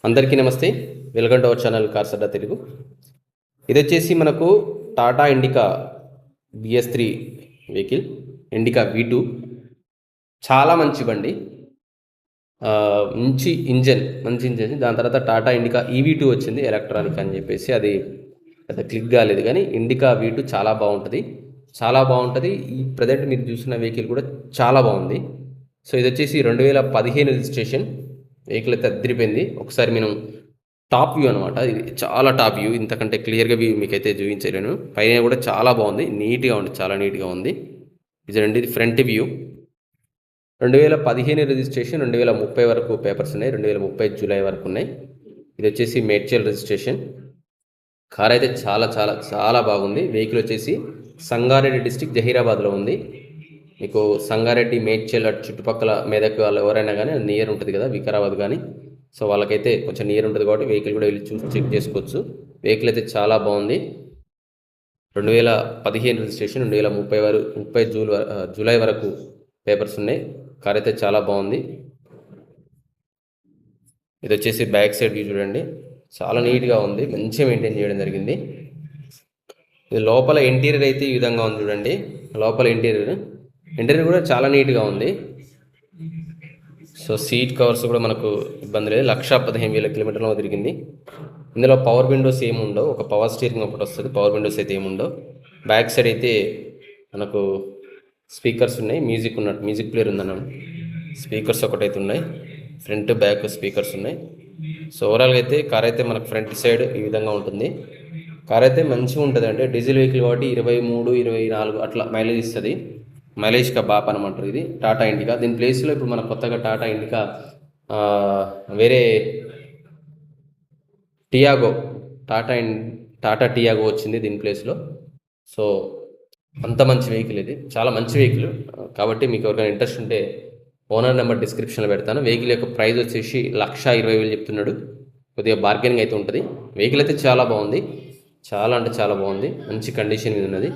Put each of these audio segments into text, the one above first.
అందరికీ నమస్తే. Welcome to our channel Cars Adda Telugu. ఇది వచ్చేసి మనకు Tata indica BS3 vehicle, indica V2. చాలా మంచి బండి, మంచి ఇంజన్. దాని తర్వాత టాటా ఇండికా EV2 వచ్చింది, ఎలక్ట్రానిక్ అని చెప్పేసి. అది పెద్ద క్లిక్ కాలేదు, కానీ ఇండికా V2 చాలా బాగుంటుంది. ఈ ప్రజెంట్ మీరు చూసిన వెహికల్ కూడా చాలా బాగుంది. సో ఇది వచ్చేసి 2015 రిజిస్ట్రేషన్ వెహికల్. అయితే అద్దరిపోయింది. ఒకసారి మనం టాప్ వ్యూ అనమాట, ఇది చాలా టాప్ వ్యూ. ఇంతకంటే క్లియర్గా వ్యూ మీకైతే చూపించలేను. పైన కూడా చాలా బాగుంది, నీట్గా ఉంది, చాలా నీట్గా ఉంది. ఇది ఫ్రంట్ వ్యూ. 2015 రిజిస్ట్రేషన్, 2030 వరకు పేపర్స్ ఉన్నాయి. 2030 జూలై వరకు ఉన్నాయి. ఇది వచ్చేసి మేడ్చల్ రిజిస్ట్రేషన్. కార్ అయితే చాలా బాగుంది. వెహికల్ వచ్చేసి సంగారెడ్డి డిస్టిక్, జహీరాబాద్లో ఉంది. మీకు సంగారెడ్డి, మేడ్చల్ అటు చుట్టుపక్కల మెదక్ వాళ్ళు ఎవరైనా కానీ నియర్ ఉంటుంది కదా, వికారాబాద్ కానీ. సో వాళ్ళకైతే కొంచెం నియర్ ఉంటుంది కాబట్టి వెహికల్ కూడా వెళ్ళి చూసి చెక్ చేసుకోవచ్చు. వెహికల్ అయితే చాలా బాగుంది. 2015 రిజిస్ట్రేషన్, 2030 జూలై వరకు పేపర్స్ ఉన్నాయి. కార్ అయితే చాలా బాగుంది. ఇది వచ్చేసి బ్యాక్ సైడ్ వ్యూ చూడండి, చాలా నీట్గా ఉంది, మంచిగా మెయింటైన్ చేయడం జరిగింది. ఇది లోపల ఇంటీరియర్ అయితే ఈ విధంగా ఉంది చూడండి. లోపల ఇంటీరియర్ కూడా చాలా నీట్గా ఉంది. సో సీట్ కవర్స్ కూడా మనకు ఇబ్బంది లేదు. 1,15,000 కిలోమీటర్లో తిరిగింది. ఇందులో పవర్ విండోస్ ఏమి ఉండవు, ఒక పవర్ స్టీరింగ్ ఒకటి వస్తుంది. పవర్ విండోస్ అయితే ఏముండవు. బ్యాక్ సైడ్ అయితే మనకు స్పీకర్స్ ఉన్నాయి, మ్యూజిక్ ప్లేయర్ ఉందన్నాను. స్పీకర్స్ ఒకటైతే ఉన్నాయి, ఫ్రంట్ బ్యాక్ స్పీకర్స్ ఉన్నాయి. సో ఓవరాల్గా అయితే కార్ అయితే మనకు ఫ్రంట్ సైడ్ ఈ విధంగా ఉంటుంది. కార్ అయితే మంచిగా ఉంటుంది. అంటే డీజిల్ వెహికల్ కాబట్టి 23, 24 అట్లా మైలేజ్ ఇస్తుంది. మైలేజ్ కా బాప్ అనమంటారు ఇది టాటా ఇండికా. దీని ప్లేస్లో ఇప్పుడు మన కొత్తగా టాటా ఇండికా వేరే టియాగో, టాటా టియాగో వచ్చింది దీని ప్లేస్లో. సో అంత మంచి వెహికల్ ఇది, చాలా మంచి వెహికల్. కాబట్టి మీకు ఎవరికైనా ఇంట్రెస్ట్ ఉంటే ఓనర్ నెంబర్ డిస్క్రిప్షన్లో పెడతాను. వెహికల్ యొక్క ప్రైస్ వచ్చేసి 1,20,000 చెప్తున్నాడు. కొద్దిగా బార్గెనింగ్ అయితే ఉంటుంది. వెహికల్ అయితే చాలా బాగుంది, చాలా బాగుంది. మంచి కండిషన్ మీద ఉన్నది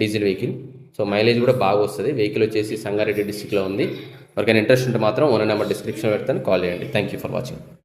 డీజిల్ వెహికల్. సో మైలేజ్ కూడా బాగా వస్తుంది. వెహికల్ వచ్చేసి సంగారెడ్డి డిస్టిక్లో ఉంది. ఎవరికైనా ఇంట్రెస్ట్ ఉంటే మాత్రం ఓనర్ నెంబర్ డిస్క్రిప్షన్లో పెడతాను, కాల్ చేయండి. Thank you for watching.